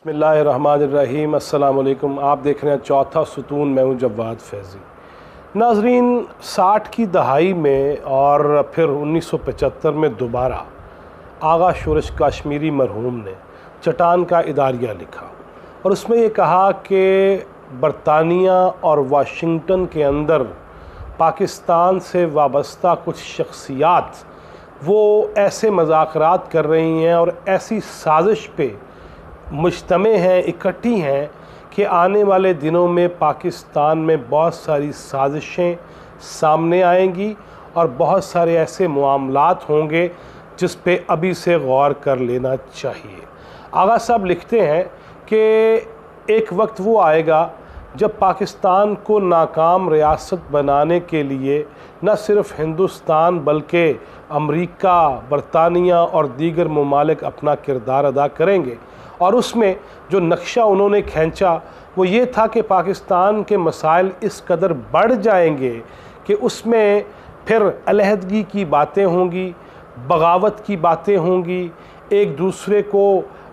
बिस्मिल्लाहिर्रहमानिर्रहीम। अस्सलाम वालेकुम। आप देख रहे हैं चौथा सुतून। मैं हूं जवाद फैज़ी। नाजरीन, 60 की दहाई में और फिर 1975 में दोबारा आगा शोरश कश्मीरी मरहूम ने चट्टान का इदारिया लिखा और उसमें ये कहा कि बरतानिया और वाशिंगटन के अंदर पाकिस्तान से वाबस्ता कुछ शख्सियात वो ऐसे मज़ाकरात कर रही हैं और ऐसी साजिश पे मुज्तमे हैं, इकट्ठी हैं कि आने वाले दिनों में पाकिस्तान में बहुत सारी साजिशें सामने आएंगी और बहुत सारे ऐसे मामलात होंगे जिस पे अभी से गौर कर लेना चाहिए। आगा साहब लिखते हैं कि एक वक्त वो आएगा जब पाकिस्तान को नाकाम रियासत बनाने के लिए न सिर्फ़ हिंदुस्तान बल्कि अमेरिका, बरतानिया और दीगर ममालिक अपना किरदार अदा करेंगे। और उसमें जो नक्शा उन्होंने खींचा वो ये था कि पाकिस्तान के मसाइल इस कदर बढ़ जाएंगे कि उसमें फिर अलहदगी की बातें होंगी, बगावत की बातें होंगी, एक दूसरे को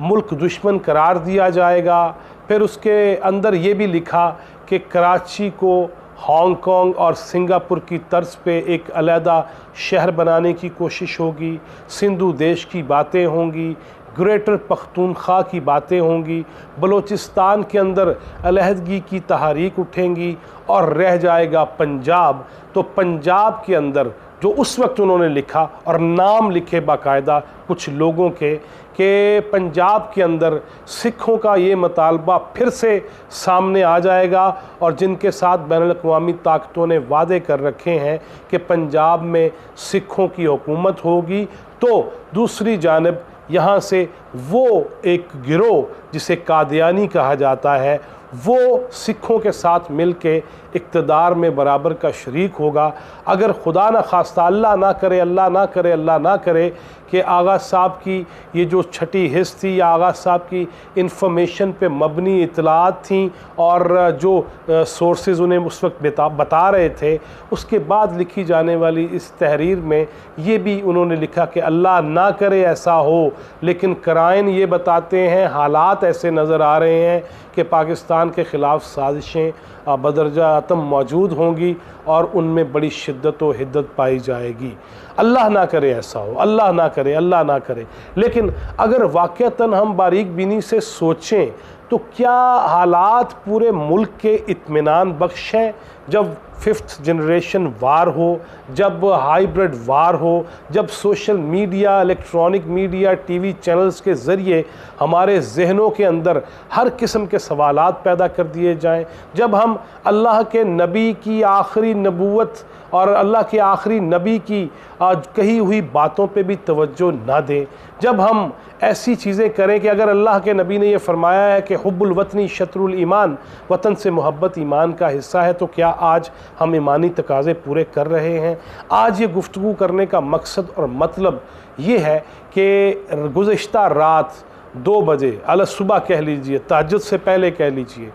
मुल्क दुश्मन करार दिया जाएगा। फिर उसके अंदर ये भी लिखा कि कराची को हांगकांग और सिंगापुर की तर्ज पे एक अलहदा शहर बनाने की कोशिश होगी, सिंधु देश की बातें होंगी, ग्रेटर पख्तूनख्वा की बातें होंगी, बलूचिस्तान के अंदर अलहदगी की तहरीक उठेंगी और रह जाएगा पंजाब। तो पंजाब के अंदर जो उस वक्त उन्होंने लिखा और नाम लिखे बाकायदा कुछ लोगों के कि पंजाब के अंदर सिखों का ये मतालबा फिर से सामने आ जाएगा और जिनके साथ बैनुल-अक़वामी ताकतों ने वादे कर रखे हैं कि पंजाब में सिखों की हुकूमत होगी। तो दूसरी जानिब यहाँ से वो एक गिरोह जिसे कादियानी कहा जाता है वो सिखों के साथ मिल के इक़्तिदार में बराबर का शरीक होगा। अगर खुदा न खास्ता, अल्लाह ना करे, अल्लाह ना करे, अल्लाह ना करे कि आगा साहब की ये जो छठी हिस्स थी या आगा साहब की इंफॉर्मेशन पे मबनी इतलात थी और जो सोर्सेज़ उन्हें उस वक्त बता रहे थे, उसके बाद लिखी जाने वाली इस तहरीर में ये भी उन्होंने लिखा कि अल्लाह ना करे ऐसा हो, लेकिन कराइन ये बताते हैं, हालात ऐसे नज़र आ रहे हैं कि पाकिस्तान के ख़िलाफ़ साजिशें बदरजा आतम मौजूद होंगी और उनमें बड़ी शिद्दत व हिद्दत पाई जाएगी। अल्लाह ना करे ऐसा हो, अल्लाह ना करे, अल्लाह ना करे। लेकिन अगर वाक़तन हम बारीक बीनी से सोचें तो क्या हालात पूरे मुल्क के इत्मीनान बख्श हैं? जब 5th जनरेशन वार हो, जब हाइब्रिड वार हो, जब social media, electronic media, TV channels के ज़रिए हमारे जहनों के अंदर हर किस्म के सवालात पैदा कर दिए जाएं, जब हम अल्लाह के नबी की आखिरी नबूवत और अल्लाह के आखिरी नबी की कही हुई बातों पे भी तवज्जो ना दें, जब हम ऐसी चीज़ें करें कि अगर अल्लाह के नबी ने यह फ़रमाया है कि हुब्बुल वतनी शत्रुल ईमान, वतन से मोहब्बत ईमान का हिस्सा है, तो क्या आज हम ईमानी तकाज़े पूरे कर रहे हैं? आज ये गुफ्तगू करने का मकसद और मतलब ये है कि गुज़िश्ता रात 2 बजे अल सुबह कह लीजिए, तहज्जुद से पहले कह लीजिए,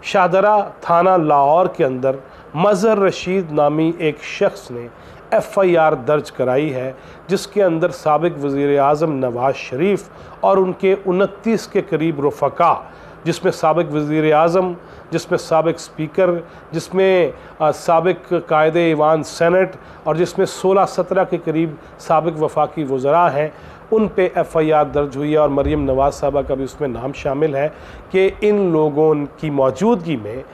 शाहदरा थाना लाहौर के अंदर मज़हर रशीद नामी एक शख्स ने FIR दर्ज कराई है जिसके अंदर साबिक वज़ीर आज़म नवाज़ शरीफ और उनके 29 के करीब रफ़क़ा, जिसमें साबिक वज़ीर आज़म, जिसमें साबिक स्पीकर, जिसमें साबिक कायदे ईवान सेनेट और जिसमें 16-17 के करीब साबिक वफाकी वज़रा हैं, उन पे FIR दर्ज हुई है और मरीम नवाज़ साहबा का भी उसमें नाम शामिल है कि इन लोगों की मौजूदगी में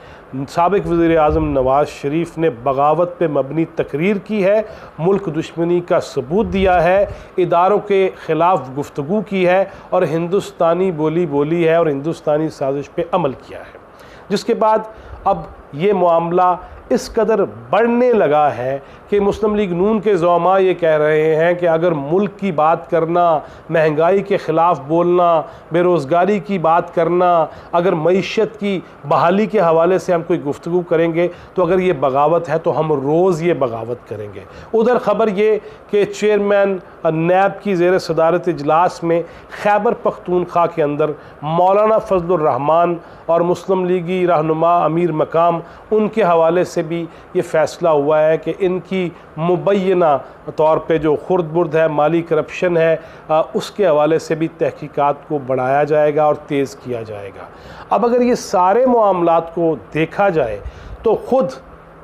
साबिक वज़ीर आज़म नवाज़ शरीफ ने बगावत पे मबनी तकरीर की है, मुल्क दुश्मनी का सबूत दिया है, इदारों के ख़िलाफ़ गुफ्तगू की है और हिंदुस्तानी बोली है और हिंदुस्तानी साजिश पे अमल किया है। जिसके बाद अब ये मामला इस कदर बढ़ने लगा है कि मुस्लिम लीग नून के ज़ौमा ये कह रहे हैं कि अगर मुल्क की बात करना, महंगाई के ख़िलाफ़ बोलना, बेरोज़गारी की बात करना, अगर मईशत की बहाली के हवाले से हम कोई गुफ्तगू करेंगे तो अगर ये बगावत है तो हम रोज़ ये बगावत करेंगे। उधर ख़बर ये कि चेयरमैन नैब की ज़ेर सदारत इजलास में खैबर पख्तूनख्वा के अंदर मौलाना फजलुर रहमान और मुस्लिम लीगी रहनुमा अमीर मकाम, उनके हवाले से भी ये फ़ैसला हुआ है कि इनकी मुबैना तौर पे जो खुर्द बुर्द है, माली करप्शन है, उसके हवाले से भी तहकीकात को बढ़ाया जाएगा और तेज़ किया जाएगा। अब अगर ये सारे मामलात को देखा जाए तो ख़ुद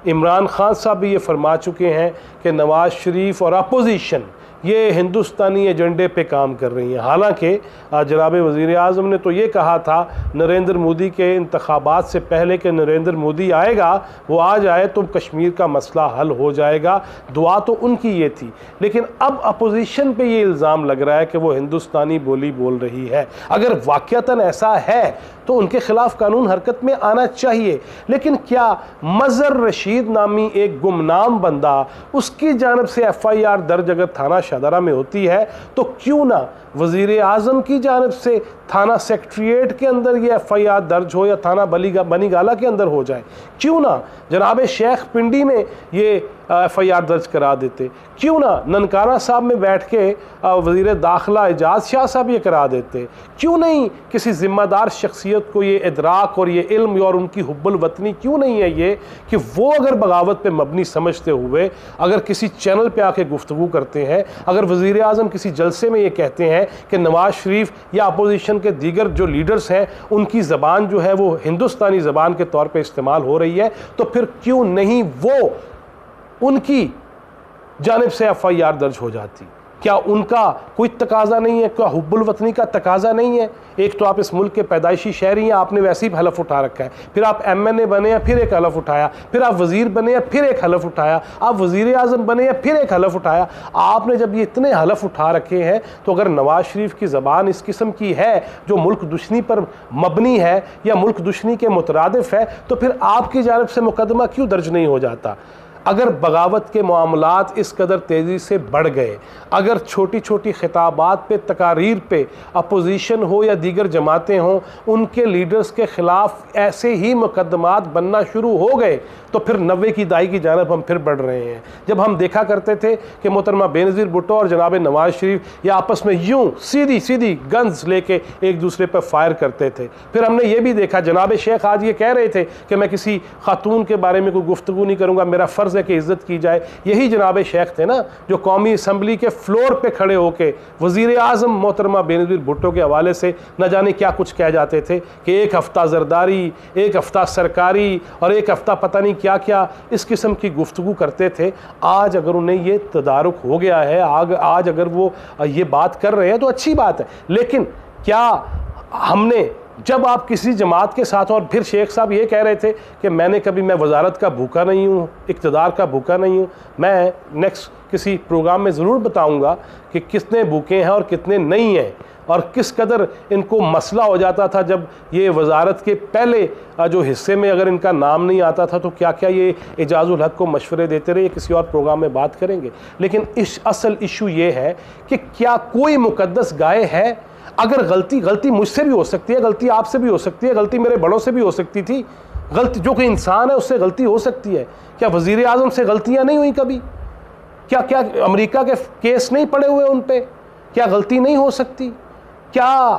इमरान खान साहब भी ये फरमा चुके हैं कि नवाज़ शरीफ और अपोजिशन ये हिंदुस्तानी एजेंडे पे काम कर रही हैं। हालांकि जनाब वज़ीर आज़म ने तो ये कहा था नरेंद्र मोदी के इंतखाबात से पहले कि नरेंद्र मोदी आएगा, वो आ जाए तो कश्मीर का मसला हल हो जाएगा। दुआ तो उनकी ये थी, लेकिन अब अपोजिशन पे ये इल्ज़ाम लग रहा है कि वो हिंदुस्तानी बोली बोल रही है। अगर वाक़यतन ऐसा है तो उनके ख़िलाफ़ कानून हरकत में आना चाहिए। लेकिन क्या मज़हर रशीद नामी एक गुमनाम बंदा, उसकी जानब से FIR दर्ज अगर थाना शादारा में होती है तो क्यों ना वज़ीर आज़म की जानब से थाना सेक्रेटरीट के अंदर ये FIR दर्ज हो या थाना बनीगाला के अंदर हो जाए? क्यों ना जनाब शेख पिंडी में ये FIR दर्ज करा देते? क्यों ना ननकाना साहब में बैठ के वज़ीर दाखिला एजाज शाह साहब ये करा देते? क्यों नहीं किसी ज़िम्मेदार शख्सियत को ये इदराक और ये इल्म और उनकी हुब्बुल वतनी क्यों नहीं है ये कि वो अगर बगावत पे मबनी समझते हुए अगर किसी चैनल पे आके गुफ्तगू करते हैं, अगर वज़ीर आज़म किसी जलसे में ये कहते हैं कि नवाज़ शरीफ या अपोजिशन के दीगर जो लीडर्स हैं उनकी ज़बान जो है वो हिंदुस्तानी ज़बान के तौर पे इस्तेमाल हो रही है, तो फिर क्यों नहीं वो उनकी जानिब से FIR दर्ज हो जाती? क्या उनका कोई तकाजा नहीं है? क्या हुब्बुल वतनी का तकाजा नहीं है? एक तो आप इस मुल्क के पैदाइशी शहरी हैं, आपने वैसे ही हलफ उठा रखा है, फिर आप MNA बने हैं फिर एक हलफ उठाया, फिर आप वज़ीर बने हैं फिर एक हलफ उठाया, आप वज़ीर आज़म बने हैं फिर एक हलफ उठाया। आपने जब ये इतने हलफ उठा रखे हैं तो अगर नवाज़ शरीफ की ज़बान इस किस्म की है जो मुल्क दुश्मनी पर मबनी है या मुल्क दुश्मनी के मुतरादिफ है, तो फिर आपकी जानिब से मुकदमा क्यों दर्ज नहीं हो जाता? अगर बगावत के मामलात इस कदर तेज़ी से बढ़ गए, अगर छोटी छोटी खिताबात पे, तकारीर पे अपोजिशन हो या दीगर जमातें हों, उनके लीडर्स के ख़िलाफ़ ऐसे ही मुकदमात बनना शुरू हो गए, तो फिर 90 की दाई की जानब हम फिर बढ़ रहे हैं। जब हम देखा करते थे कि मोहतरमा बेनज़ीर भुट्टो और जनाब नवाज़ शरीफ या आपस में यूँ सीधी सीधी गन्स लेके एक दूसरे पर फायर करते थे। फिर हमने ये भी देखा, जनाब शेख आज ये कह रहे थे कि मैं किसी खातून के बारे में कोई गुफ्तगू नहीं करूँगा, मेरा फ़र्ज़ है कि इज़्ज़त की जाए। यही जनाब शेख थे ना जो कौमी असम्बली के फ्लोर पे खड़े होके वज़ीर आज़म मोहतरमा बेनज़ीर भुट्टो के हवाले से न जाने क्या कुछ कह जाते थे कि एक हफ़्ता ज़रदारी, एक हफ़्ता सरकारी और एक हफ़्ता पता नहीं क्या क्या, इस किस्म की गुफ्तगू करते थे। आज अगर उन्हें ये तदारुक हो गया है, आज अगर वो ये बात कर रहे हैं तो अच्छी बात है, लेकिन क्या हमने जब आप किसी जमात के साथ, और फिर शेख साहब ये कह रहे थे कि मैं वजारत का भूखा नहीं हूँ, इक़्तिदार का भूखा नहीं हूँ। मैं नेक्स्ट किसी प्रोग्राम में ज़रूर बताऊँगा कि कितने भूखे हैं और कितने नहीं हैं, और किस कदर इनको मसला हो जाता था जब ये वजारत के पहले जो हिस्से में अगर इनका नाम नहीं आता था तो क्या क्या ये एजाज़ुल हक को मशवरे देते रहे। किसी और प्रोग्राम में बात करेंगे। लेकिन असल इशू ये है कि क्या कोई मुकद्दस गाय है? अगर गलती मुझसे भी हो सकती है, गलती आपसे भी हो सकती है, गलती मेरे बड़ों से भी हो सकती थी, गलती जो कोई इंसान है उससे गलती हो सकती है। क्या वज़ीर आज़म से गलतियाँ नहीं हुई कभी? क्या अमेरिका के केस नहीं पड़े हुए उन पे? क्या गलती नहीं हो सकती? क्या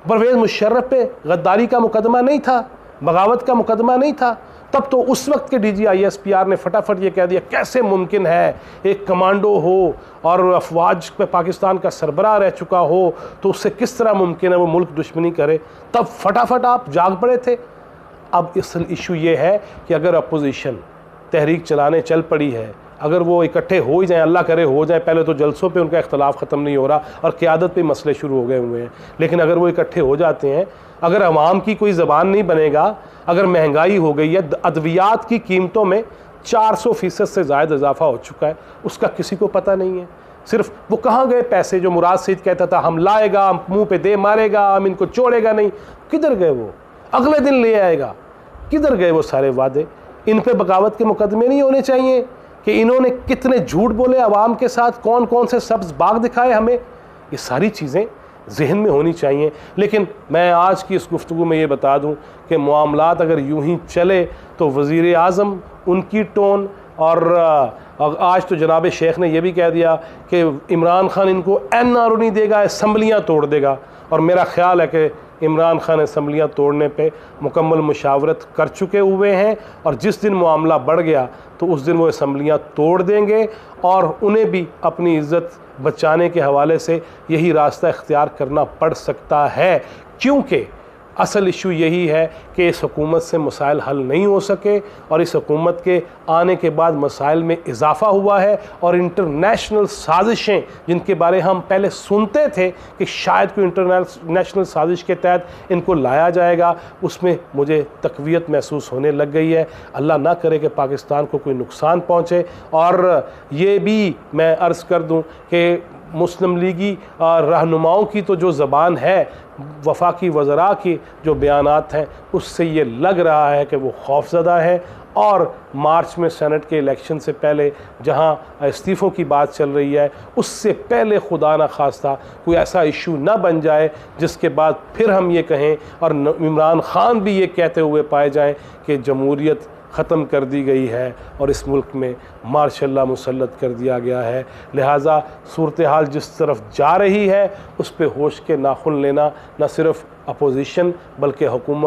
परवेज़ मुशर्रफ पे गद्दारी का मुकदमा नहीं था, बगावत का मुकदमा नहीं था? तब तो उस वक्त के DG ISPR ने फटाफट ये कह दिया कैसे मुमकिन है एक कमांडो हो और अफवाज पे पाकिस्तान का सरबराह रह चुका हो तो उससे किस तरह मुमकिन है वो मुल्क दुश्मनी करे। तब फटाफट आप जाग पड़े थे। अब असल इशू ये है कि अगर अपोजिशन तहरीक चलाने चल पड़ी है, अगर वो इकट्ठे हो ही जाएँ, अल्लाह करे हो जाए, पहले तो जलसों पे उनका इख्तलाफ ख़त्म नहीं हो रहा और क़यादत पे मसले शुरू हो गए हुए हैं, लेकिन अगर वो इकट्ठे हो जाते हैं, अगर अवाम की कोई ज़बान नहीं बनेगा, अगर महंगाई हो गई है, अद्वियात की कीमतों में 400% से ज़्यादा इजाफा हो चुका है, उसका किसी को पता नहीं है। सिर्फ वो कहाँ गए पैसे जो मुराद सईद कहता था हम लाएगा, हम मुँह पे दे मारेगा, हम इनको छोड़ेगा नहीं, किधर गए वो? अगले दिन ले आएगा, किधर गए वो सारे वादे? इन पे बगावत के मुकदमे नहीं होने चाहिए कि इन्होंने कितने झूठ बोले आवाम के साथ, कौन कौन से सब्ज़ बाग दिखाए हमें? ये सारी चीज़ें जहन में होनी चाहिए। लेकिन मैं आज की इस गुफ्तगू में ये बता दूं कि मामलात अगर यूं ही चले तो वज़ीर आज़म, उनकी टोन, और आज तो जनाब शेख ने यह भी कह दिया कि इमरान खान इनको NRO नहीं देगा, असम्बलियाँ तोड़ देगा। और मेरा ख्याल है कि इमरान खान असम्बलियाँ तोड़ने पे मुकम्मल मशावरत कर चुके हुए हैं, और जिस दिन मामला बढ़ गया तो उस दिन वो असम्बलियाँ तोड़ देंगे, और उन्हें भी अपनी इज़्ज़त बचाने के हवाले से यही रास्ता इख्तियार करना पड़ सकता है, क्योंकि असल इशू यही है कि इस हुकूमत से मसाइल हल नहीं हो सके, और इस हुकूमत के आने के बाद मसाइल में इजाफ़ा हुआ है, और इंटरनेशनल साजिशें जिनके बारे हम पहले सुनते थे कि शायद कोई इंटरनेशनल साजिश के तहत इनको लाया जाएगा, उसमें मुझे तक़वियत महसूस होने लग गई है। अल्लाह ना करे कि पाकिस्तान को कोई नुकसान पहुँचे। और ये भी मैं अर्ज़ कर दूँ कि मुस्लिम लीगी रहनुमाओं की तो जो ज़बान है, वफाकी वज़रा की जो बयानात हैं, उससे ये लग रहा है कि वो खौफज़दा है, और मार्च में सेनेट के इलेक्शन से पहले जहां इस्तीफ़ों की बात चल रही है, उससे पहले खुदा न खास्ता कोई ऐसा इशू ना बन जाए जिसके बाद फिर हम ये कहें और इमरान खान भी ये कहते हुए पाए जाएं कि जमहूरियत ख़त्म कर दी गई है और इस मुल्क में मार्शल लॉ मुसल्लत कर दिया गया है। लिहाजा सूरत हाल जिस तरफ जा रही है उस पे होश के नाखुन लेना न सिर्फ अपोजिशन बल्कि हुकूमत